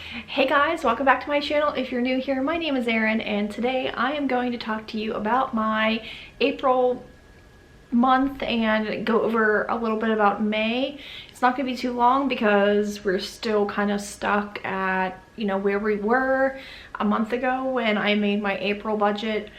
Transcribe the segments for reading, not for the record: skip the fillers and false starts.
Hey guys, welcome back to my channel. If you're new here, my name is Erin, and today I am going to talk to you about my April month and go over a little bit about May. It's not going to be too long because we're still kind of stuck at, where we were a month ago when I made my April budget,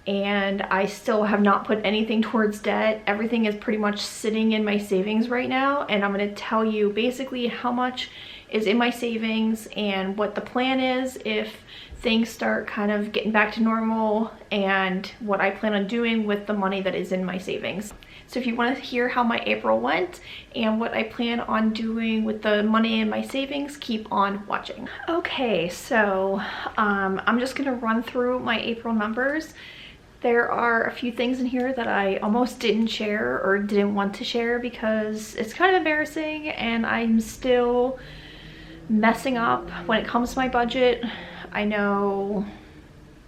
and I still have not put anything towards debt. Everything is pretty much sitting in my savings right now, and I'm going to tell you basically how much is in my savings and what the plan is if things start kind of getting back to normal, and what I plan on doing with the money that is in my savings. So if you want to hear how my April went and what I plan on doing with the money in my savings, keep on watching. Okay, so I'm just gonna run through my April numbers. There are a few things in here that I almost didn't share or didn't want to share because it's kind of embarrassing, and I'm still messing up when it comes to my budget. I know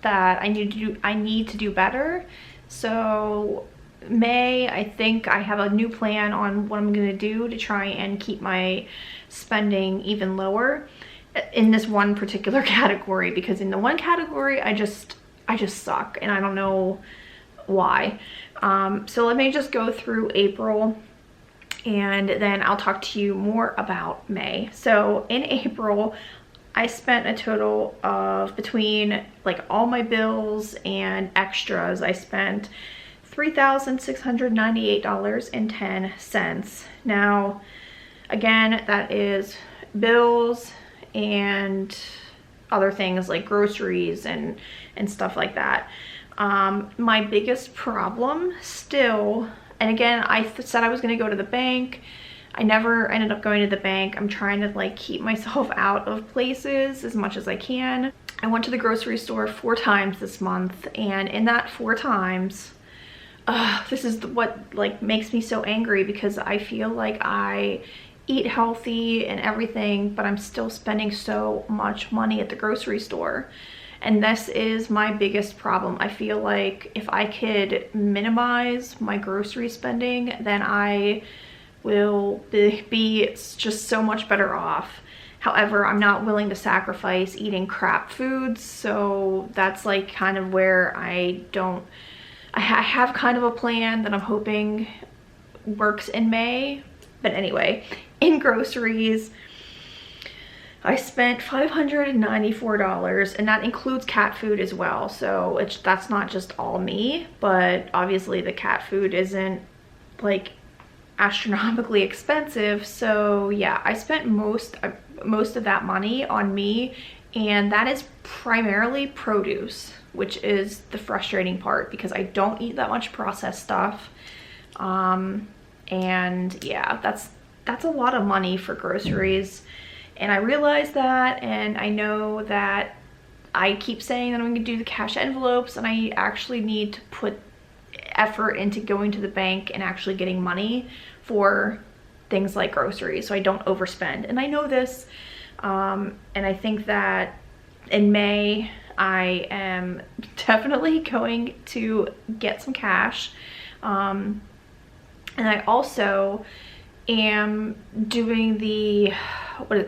that I need to do better. So May, I think I have a new plan on what I'm gonna do to try and keep my spending even lower in this one particular category, because in the one category I just suck, and I don't know why. So let me just go through April, and then I'll talk to you more about May. So in April, I spent a total of, between like all my bills and extras, I spent $3,698.10. Now, again, that is bills and other things like groceries and stuff like that. My biggest problem still, and again, I said I was going to go to the bank. I never ended up going to the bank. I'm trying to like keep myself out of places as much as I can. I went to the grocery store 4 times this month, and in that 4 times, this is what like makes me so angry, because I feel like I eat healthy and everything, but I'm still spending so much money at the grocery store. And this is my biggest problem. I feel like if I could minimize my grocery spending, then I will be just so much better off. However, I'm not willing to sacrifice eating crap foods, so that's like kind of where I have kind of a plan that I'm hoping works in May. But anyway, in groceries, I spent $594, and that includes cat food as well. So that's not just all me, but obviously the cat food isn't like astronomically expensive. So yeah, I spent most of that money on me, and that is primarily produce, which is the frustrating part because I don't eat that much processed stuff. And yeah, that's a lot of money for groceries. And I realize that, and I know that I keep saying that I'm going to do the cash envelopes, and I actually need to put effort into going to the bank and actually getting money for things like groceries so I don't overspend. And I know this, and I think that in May I am definitely going to get some cash. And I also am doing the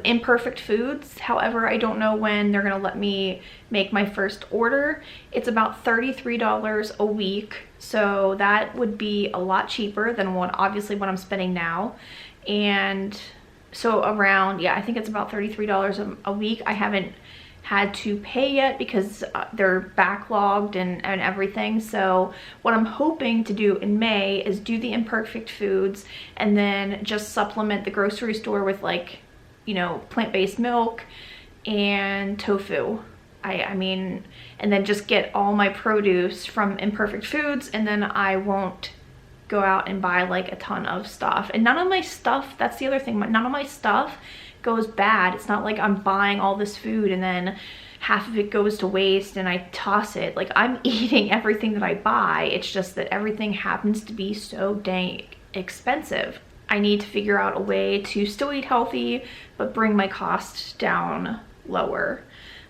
imperfect foods. However, I don't know when they're gonna let me make my first order. It's about $33 a week, so that would be a lot cheaper than what I'm spending now. And so around, yeah, I think it's about $33 a week. I haven't had to pay yet because they're backlogged and everything. So what I'm hoping to do in May is do the imperfect foods, and then just supplement the grocery store with like, plant-based milk and tofu. I mean, and then just get all my produce from imperfect foods, and then I won't go out and buy like a ton of stuff. And none of my stuff, that's the other thing, none of my stuff goes bad. It's not like I'm buying all this food and then half of it goes to waste and I toss it. Like, I'm eating everything that I buy. It's just that everything happens to be so dang expensive. I need to figure out a way to still eat healthy but bring my costs down lower.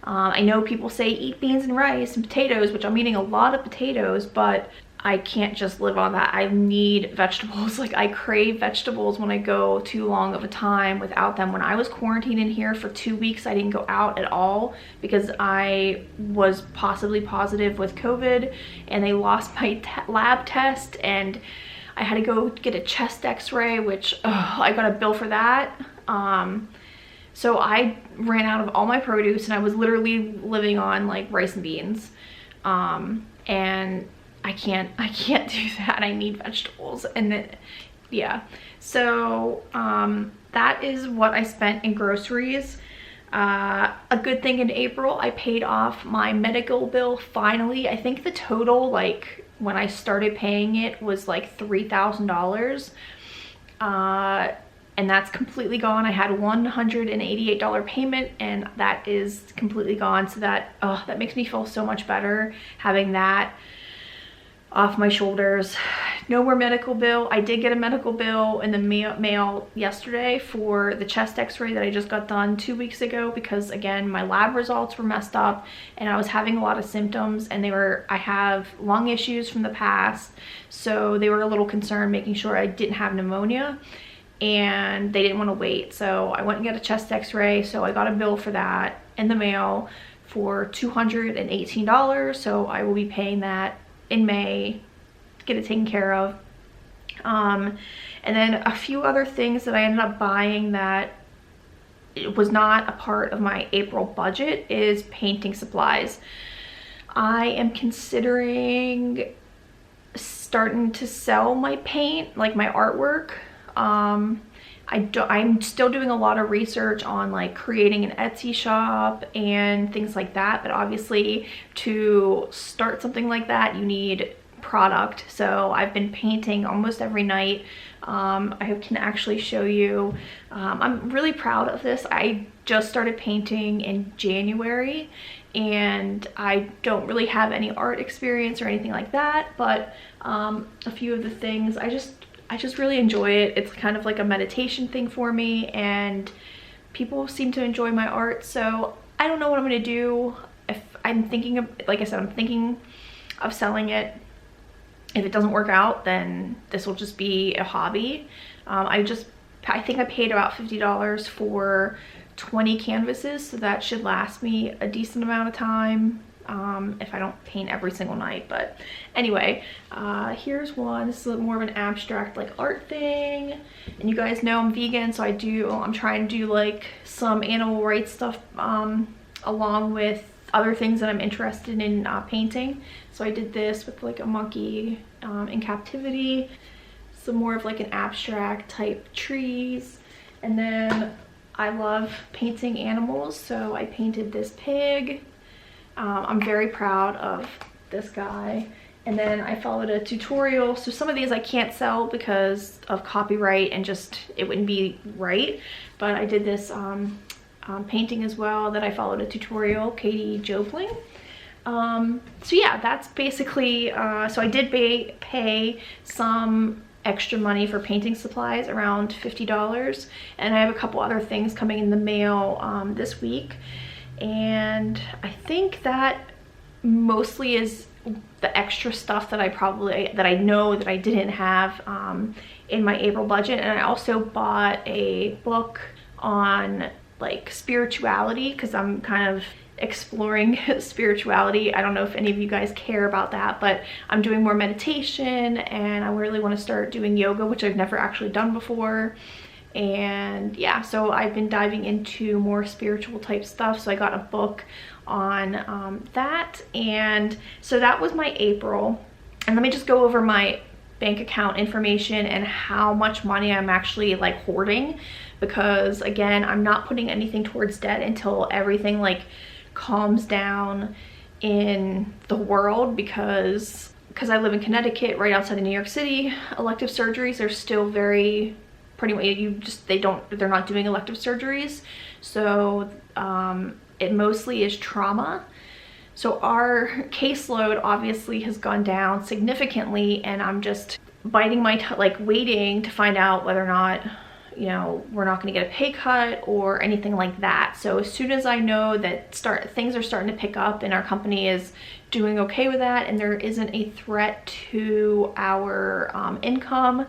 I know people say eat beans and rice and potatoes, which I'm eating a lot of potatoes, but I can't just live on that. I need vegetables. Like, I crave vegetables when I go too long of a time without them. When I was quarantined in here for 2 weeks, I didn't go out at all because I was possibly positive with COVID, and they lost my lab test, and I had to go get a chest x-ray, which I got a bill for that. So I ran out of all my produce, and I was literally living on like rice and beans. And I can't do that. I need vegetables. And then, yeah. So that is what I spent in groceries. A good thing in April, I paid off my medical bill finally. I think the total, like when I started paying it, was like $3,000. And that's completely gone. I had $188 payment, and that is completely gone. So that makes me feel so much better, having that off my shoulders. No more medical bill. I did get a medical bill in the mail yesterday for the chest x-ray that I just got done 2 weeks ago, because again, my lab results were messed up and I was having a lot of symptoms, and I have lung issues from the past, so they were a little concerned making sure I didn't have pneumonia, and they didn't want to wait. So I went and got a chest x-ray. So I got a bill for that in the mail for $218. So I will be paying that in May to get it taken care of. And then a few other things that I ended up buying that it was not a part of my April budget is painting supplies. I am considering starting to sell my paint, like my artwork. I'm still doing a lot of research on like creating an Etsy shop and things like that, but obviously to start something like that you need product. So I've been painting almost every night. I can actually show you. I'm really proud of this. I just started painting in January, and I don't really have any art experience or anything like that, but a few of the things I just really enjoy it. It's kind of like a meditation thing for me, and people seem to enjoy my art. So I don't know what I'm gonna do. If I'm thinking of, like I said, I'm thinking of selling it. If it doesn't work out, then this will just be a hobby. I think I paid about $50 for 20 canvases, so that should last me a decent amount of time. If I don't paint every single night. But anyway, here's one. This is more of an abstract like art thing, and you guys know I'm vegan, so I'm trying to do like some animal rights stuff along with other things that I'm interested in painting. So I did this with like a monkey in captivity, some more of like an abstract type trees, and then I love painting animals, so I painted this pig. I'm very proud of this guy. And then I followed a tutorial. So some of these I can't sell because of copyright and just it wouldn't be right. But I did this painting as well that I followed a tutorial, Katie Jopling. So yeah, that's basically, so I did pay some extra money for painting supplies, around $50. And I have a couple other things coming in the mail this week. And I think that mostly is the extra stuff that I know that I didn't have in my April budget. And I also bought a book on like spirituality, because I'm kind of exploring spirituality. I don't know if any of you guys care about that, but I'm doing more meditation, and I really want to start doing yoga, which I've never actually done before. And yeah, so I've been diving into more spiritual type stuff. So I got a book on that. And so that was my April. And let me just go over my bank account information and how much money I'm actually like hoarding, because again, I'm not putting anything towards debt until everything like calms down in the world, because I live in Connecticut, right outside of New York City. Elective surgeries are still very pretty much, they're not doing elective surgeries. So it mostly is trauma. So our caseload obviously has gone down significantly, and I'm just biting my like waiting to find out whether or not, you know, we're not going to get a pay cut or anything like that. So as soon as I know that things are starting to pick up and our company is doing okay with that and there isn't a threat to our income,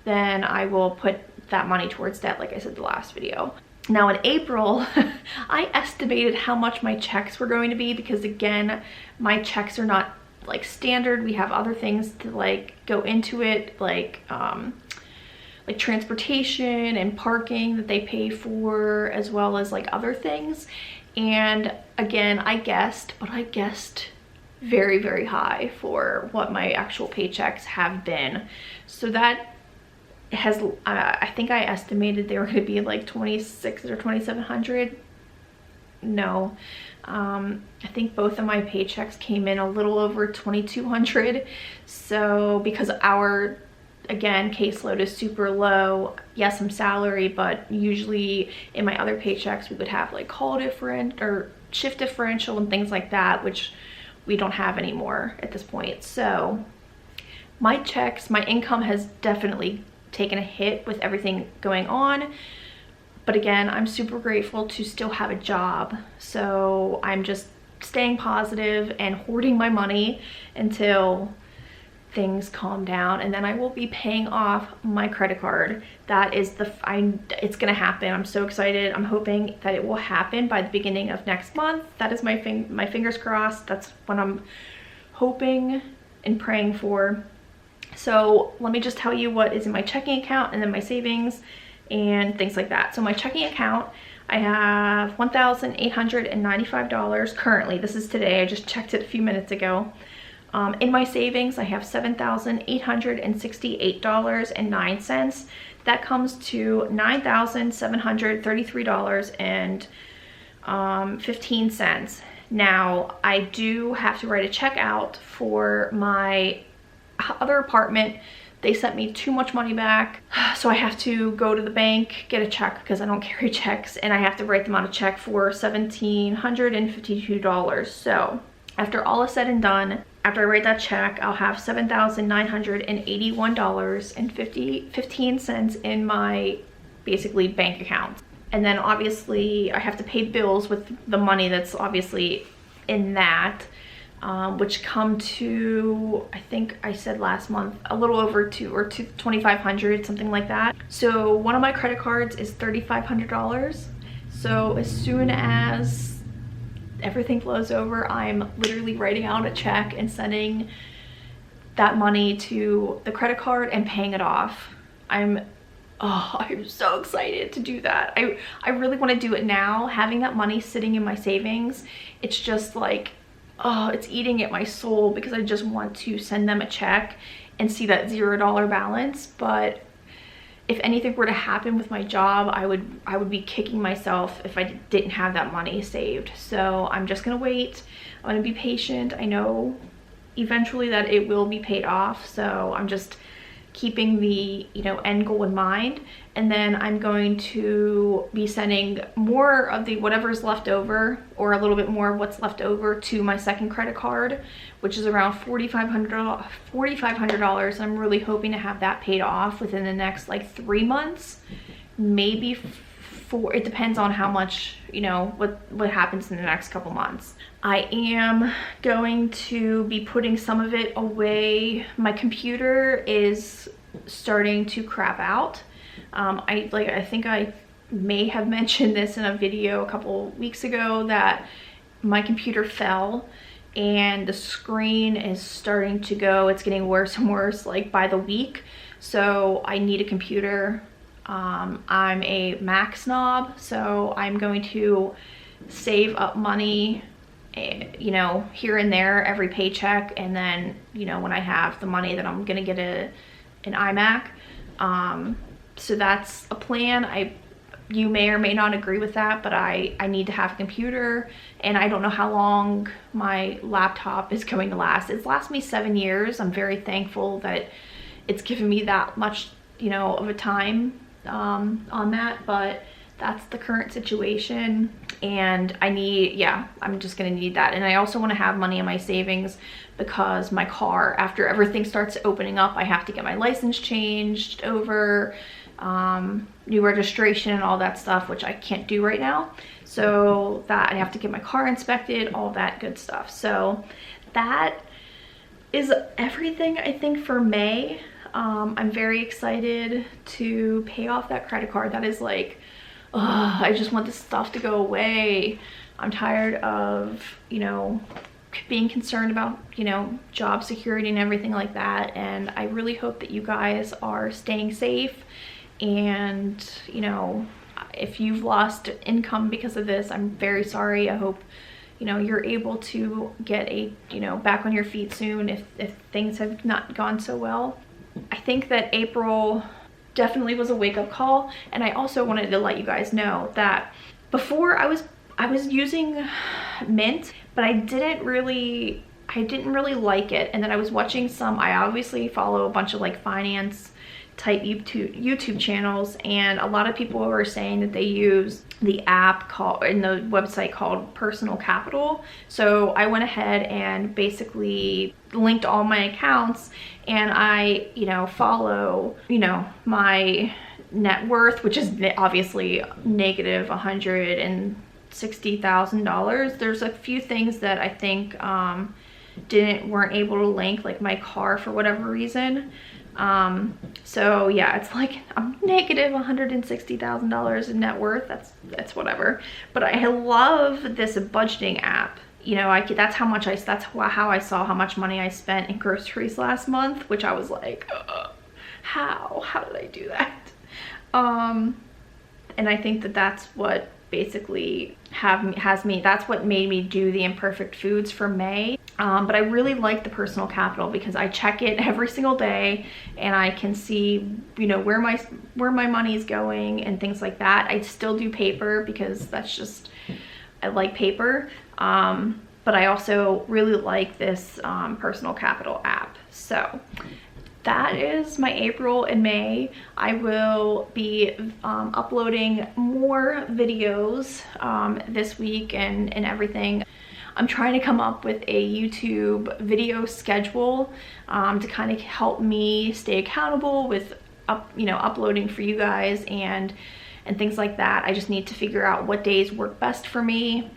then I will put that money towards debt, like I said the last video. Now in April, I estimated how much my checks were going to be, because again, my checks are not like standard. We have other things to like go into it, like transportation and parking that they pay for, as well as like other things. And again, I guessed very, very high for what my actual paychecks have been. So that has, I think I estimated they were going to be like 2,600 or 2,700. No, I think both of my paychecks came in a little over 2,200. So because our, again, caseload is super low. Yes, I'm salary, but usually in my other paychecks we would have like call different or shift differential and things like that, which we don't have anymore at this point. So my checks, my income has definitely taken a hit with everything going on. But again, I'm super grateful to still have a job. So I'm just staying positive and hoarding my money until things calm down, and then I will be paying off my credit card. That is it's gonna happen. I'm so excited. I'm hoping that it will happen by the beginning of next month. That is my fingers crossed. That's what I'm hoping and praying for. So let me just tell you what is in my checking account and then my savings and things like that. So my checking account, I have $1,895 currently. This is today. I just checked it a few minutes ago. In my savings, I have $7,868.09. That comes to $9,733.15. Now, I do have to write a check out for my other apartment. They sent me too much money back, so I have to go to the bank, get a check, because I don't carry checks, and I have to write them out a check for $1,752. So after all is said and done, after I write that check, I'll have $7,981.15 in my basically bank account. And then obviously I have to pay bills with the money that's obviously in that, which come to, I think I said last month, a little over $2,500, something like that. So one of my credit cards is $3,500. So as soon as everything flows over, I'm literally writing out a check and sending that money to the credit card and paying it off. I'm so excited to do that. I really want to do it now. Having that money sitting in my savings, it's just like, it's eating at my soul, because I just want to send them a check and see that $0 balance. But if anything were to happen with my job, I would be kicking myself if I didn't have that money saved. So I'm just gonna wait. I'm gonna be patient. I know eventually that it will be paid off. So I'm just keeping the, you know, end goal in mind. And then I'm going to be sending more of the whatever's left over, or a little bit more of what's left over, to my second credit card, which is around $4,500. I'm really hoping to have that paid off within the next like 3 months, maybe 4. It depends on how much, you know, what happens in the next couple months. I am going to be putting some of it away. My computer is starting to crap out. I think I may have mentioned this in a video a couple weeks ago, that my computer fell and the screen is starting to go. It's getting worse and worse, like by the week. So I need a computer. I'm a Mac snob, so I'm going to save up money, you know, here and there every paycheck, and then, you know, when I have the money, then I'm gonna get an iMac. So that's a plan. You may or may not agree with that, but I need to have a computer, and I don't know how long my laptop is going to last. It's lasted me 7 years. I'm very thankful that it's given me that much, you know, of a time on that, but that's the current situation, and I'm just gonna need that. And I also want to have money in my savings, because my car, after everything starts opening up, I have to get my license changed over. new registration and all that stuff, which I can't do right now. So that I have to get my car inspected, all that good stuff. So that is everything I think for May. I'm very excited to pay off that credit card. That is like, I just want this stuff to go away. I'm tired of, you know, being concerned about, you know, job security and everything like that. And I really hope that you guys are staying safe. And, you know, if you've lost income because of this, I'm very sorry. I hope, you know, you're able to get you know, back on your feet soon if things have not gone so well. I think that April definitely was a wake-up call. And I also wanted to let you guys know that before I was using Mint, but I didn't really like it. And then I was watching I obviously follow a bunch of like finance type YouTube channels, and a lot of people were saying that they use the app in the website called Personal Capital. So I went ahead and basically linked all my accounts, and I, you know, follow, you know, my net worth, which is obviously negative $160,000. There's a few things that I think weren't able to link, like my car for whatever reason. So yeah, it's like I'm negative $160,000 in net worth. That's whatever. But I love this budgeting app. You know, that's how I saw how much money I spent in groceries last month, which I was like, how did I do that? And I think that that's what basically that's what made me do the imperfect foods for May. But I really like the Personal Capital because I check it every single day and I can see, you know, where my money is going and things like that. I still do paper because that's just, I like paper. But I also really like this Personal Capital app. So that is my April and May. I will be uploading more videos this week and everything. I'm trying to come up with a YouTube video schedule to kind of help me stay accountable with uploading for you guys and things like that. I just need to figure out what days work best for me.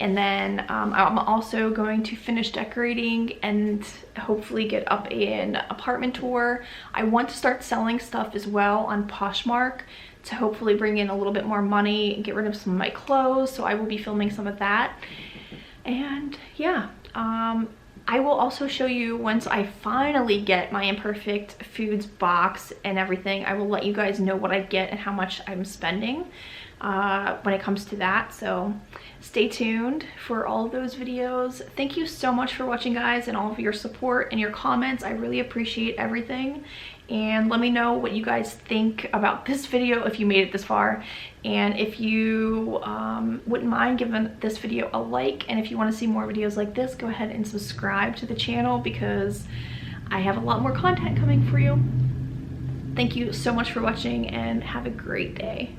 And then I'm also going to finish decorating and hopefully get up an apartment tour. I want to start selling stuff as well on Poshmark to hopefully bring in a little bit more money and get rid of some of my clothes. So I will be filming some of that. And yeah, I will also show you once I finally get my Imperfect Foods box and everything. I will let you guys know what I get and how much I'm spending when it comes to that. So stay tuned for all of those videos. Thank you so much for watching, guys, and all of your support and your comments. I really appreciate everything. And let me know what you guys think about this video if you made it this far. And if you wouldn't mind giving this video a like, and if you want to see more videos like this, go ahead and subscribe to the channel because I have a lot more content coming for you. Thank you so much for watching and have a great day.